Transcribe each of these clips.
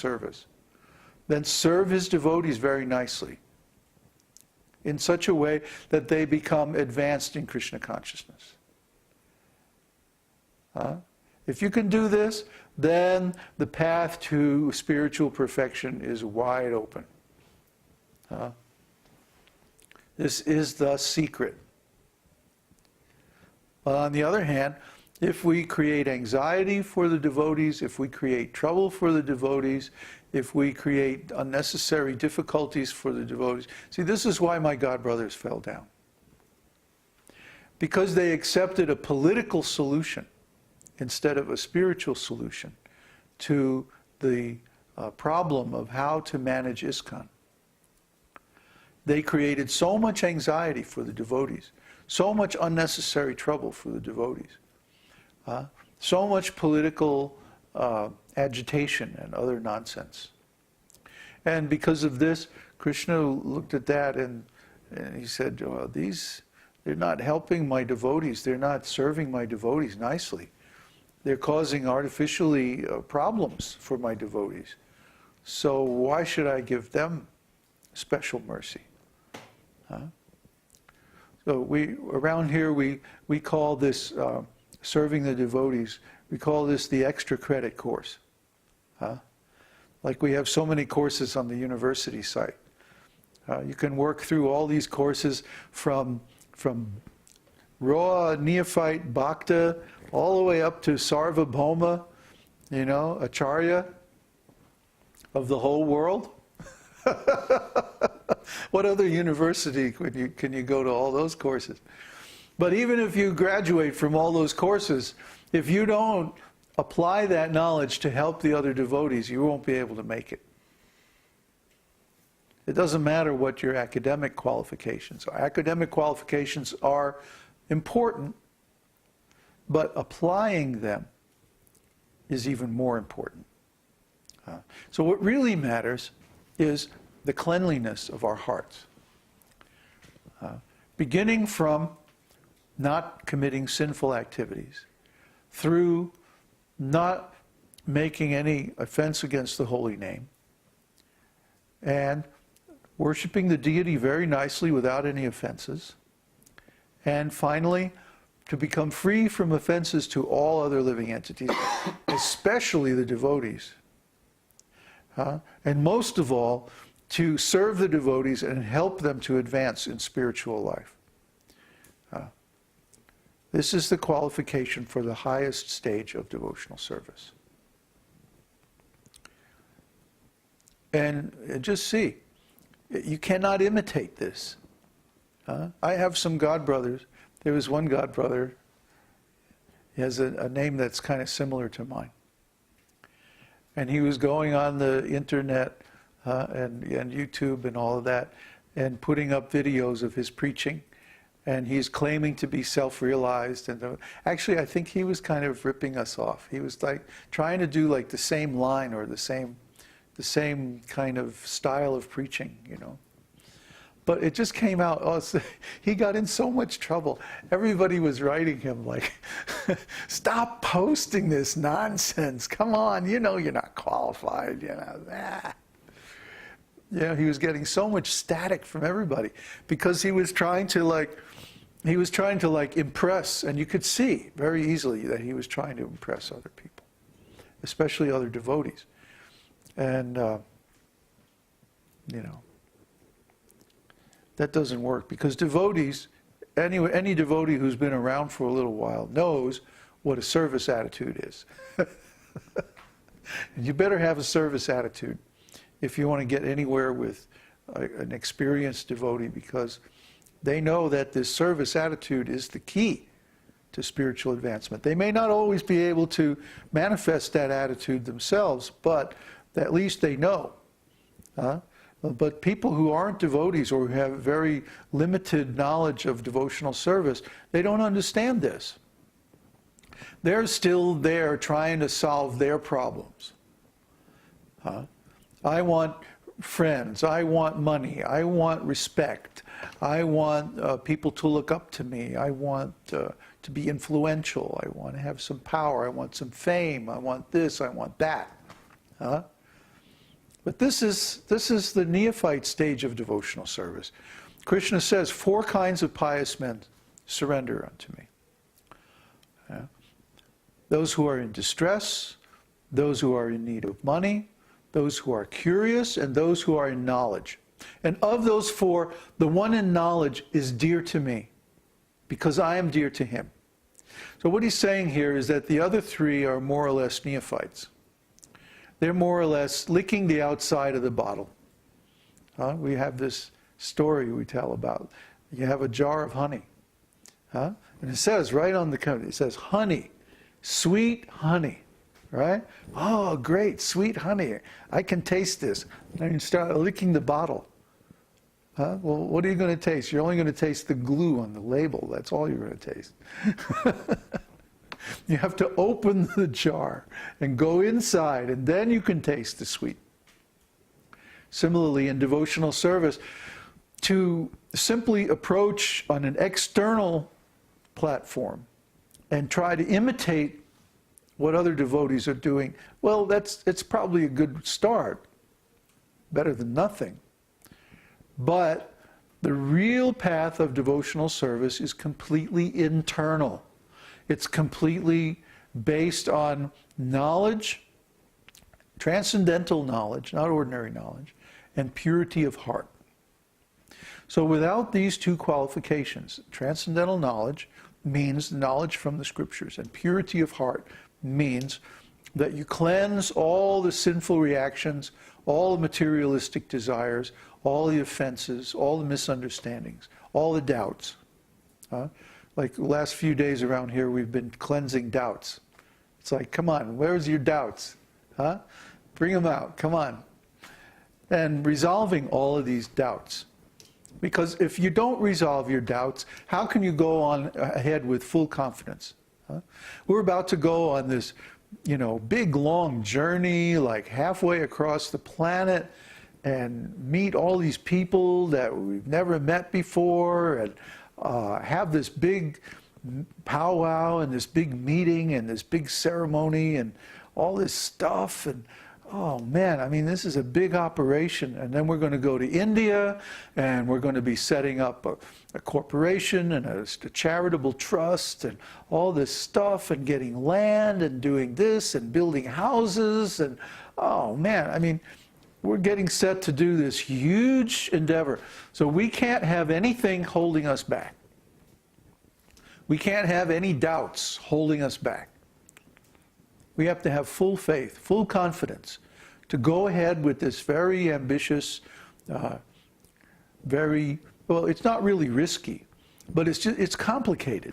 service, then serve his devotees very nicely, in such a way that they become advanced in Krishna consciousness. If you can do this, then the path to spiritual perfection is wide open. This is the secret. But on the other hand, if we create anxiety for the devotees, if we create trouble for the devotees, if we create unnecessary difficulties for the devotees. See, this is why my godbrothers fell down. Because they accepted a political solution instead of a spiritual solution to the problem of how to manage ISKCON. They created so much anxiety for the devotees, so much unnecessary trouble for the devotees, so much political agitation and other nonsense. And because of this, Krishna looked at that and he said, well, they're not helping my devotees, they're not serving my devotees nicely. They're causing artificially problems for my devotees. So why should I give them special mercy? So around here we call this serving the devotees, we call this the extra credit course. Like we have so many courses on the university site. You can work through all these courses from raw neophyte bhakta all the way up to sarvabhauma, acharya of the whole world. What other university can you go to all those courses? But even if you graduate from all those courses, if you don't apply that knowledge to help the other devotees, you won't be able to make it. It doesn't matter what your academic qualifications are. Academic qualifications are important, but applying them is even more important. So what really matters is the cleanliness of our hearts. Beginning from not committing sinful activities, through not making any offense against the holy name, and worshiping the deity very nicely without any offenses, and finally, to become free from offenses to all other living entities, especially the devotees. And most of all, to serve the devotees and help them to advance in spiritual life. This is the qualification for the highest stage of devotional service. And just see, you cannot imitate this. I have some godbrothers. There was one godbrother, he has a name that's kind of similar to mine. And he was going on the internet and YouTube and all of that, and putting up videos of his preaching. And he's claiming to be self-realized. And actually, I think he was kind of ripping us off. He was like trying to do like the same line or the same kind of style of preaching, But it just came out, he got in so much trouble. Everybody was writing him like, stop posting this nonsense. Come on, you're not qualified, he was getting so much static from everybody because he was trying to impress, and you could see very easily that he was trying to impress other people, especially other devotees. And, that doesn't work because devotees, any devotee who's been around for a little while knows what a service attitude is. And you better have a service attitude if you want to get anywhere with an experienced devotee, because they know that this service attitude is the key to spiritual advancement. They may not always be able to manifest that attitude themselves, but at least they know. But people who aren't devotees or who have very limited knowledge of devotional service, they don't understand this. They're still there trying to solve their problems. I want friends, I want money, I want respect, I want people to look up to me, I want to be influential, I want to have some power, I want some fame, I want this, I want that. But this is the neophyte stage of devotional service. Krishna says, 4 kinds of pious men surrender unto me. Yeah. Those who are in distress, those who are in need of money, those who are curious, and those who are in knowledge. And of those 4, the one in knowledge is dear to me, because I am dear to him. So what he's saying here is that the other 3 are more or less neophytes. They're more or less licking the outside of the bottle. We have this story we tell about. You have a jar of honey. And it says right on the cover, it says honey, sweet honey. Right? Oh, great, sweet honey. I can taste this. And you start licking the bottle. Well, what are you going to taste? You're only going to taste the glue on the label. That's all you're going to taste. You have to open the jar and go inside, and then you can taste the sweet. Similarly, in devotional service, to simply approach on an external platform and try to imitate what other devotees are doing, well, it's probably a good start. Better than nothing. But the real path of devotional service is completely internal. It's completely based on knowledge, transcendental knowledge, not ordinary knowledge, and purity of heart. So without these 2 qualifications, transcendental knowledge means knowledge from the scriptures, and purity of heart means that you cleanse all the sinful reactions, all the materialistic desires, all the offenses, all the misunderstandings, all the doubts. Like the last few days around here, we've been cleansing doubts. It's like, come on, where's your doubts? Bring them out, come on. And resolving all of these doubts. Because if you don't resolve your doubts, how can you go on ahead with full confidence? We're about to go on this, big long journey, like halfway across the planet, and meet all these people that we've never met before, and have this big powwow and this big meeting and this big ceremony and all this stuff. And oh man, I mean, this is a big operation. And then we're going to go to India, and we're going to be setting up a corporation and a charitable trust and all this stuff, and getting land and doing this and building houses. And oh man, I mean, we're getting set to do this huge endeavor. So we can't have anything holding us back. We can't have any doubts holding us back. We have to have full faith, full confidence to go ahead with this very ambitious, well, it's not really risky, but it's complicated.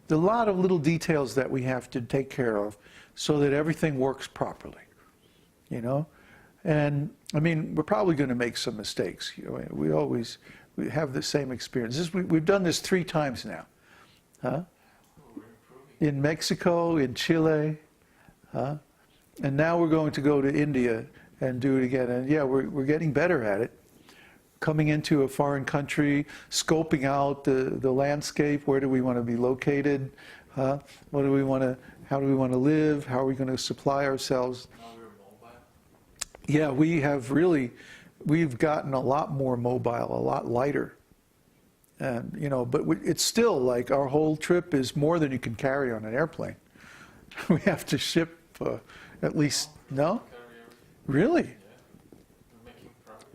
There's a lot of little details that we have to take care of so that everything works properly, And I mean, we're probably going to make some mistakes. We have the same experience. We've done this 3 times now. In Mexico, in Chile, and now we're going to go to India and do it again. And yeah, we're getting better at it. Coming into a foreign country, scoping out the landscape. Where do we want to be located? What do we want to? How do we want to live? How are we going to supply ourselves? Yeah, we've gotten a lot more mobile, a lot lighter. And, but it's still like our whole trip is more than you can carry on an airplane. We have to ship at least, no? Really?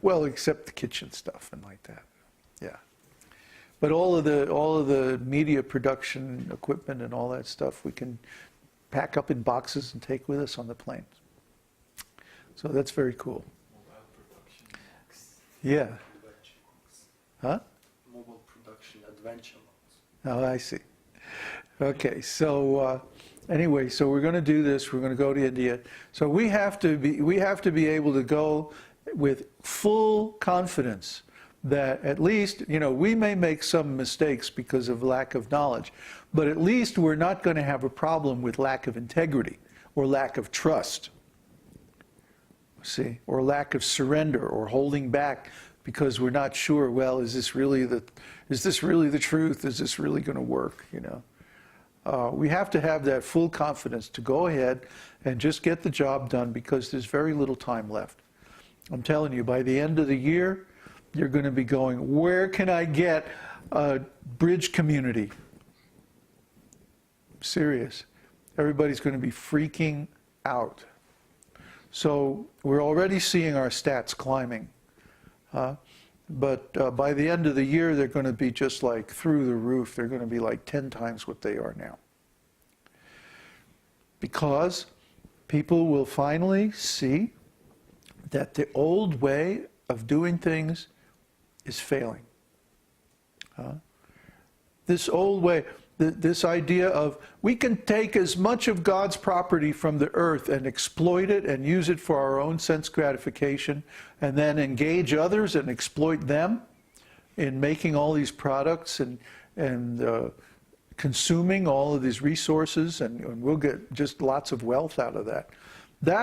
Well, except the kitchen stuff and like that. Yeah. But all of the media production equipment and all that stuff we can pack up in boxes and take with us on the planes. So that's very cool. Mobile production box. Yeah. Huh? Mobile production adventure box. Oh, I see. Okay, so anyway, so we're going to do this. We're going to go to India. So we have to be able to go with full confidence that at least, we may make some mistakes because of lack of knowledge, but at least we're not going to have a problem with lack of integrity or lack of trust. See, or lack of surrender or holding back because we're not sure, well, is this really the truth? Is this really going to work? We have to have that full confidence to go ahead and just get the job done because there's very little time left. I'm telling you, by the end of the year, you're going to be going, where can I get a bridge community? Serious. Everybody's going to be freaking out. So we're already seeing our stats climbing. But by the end of the year, they're going to be just like through the roof. They're going to be like 10 times what they are now. Because people will finally see that the old way of doing things is failing. This old way, this idea of we can take as much of God's property from the earth and exploit it and use it for our own sense gratification, and then engage others and exploit them in making all these products and consuming all of these resources, and we'll get just lots of wealth out of that. That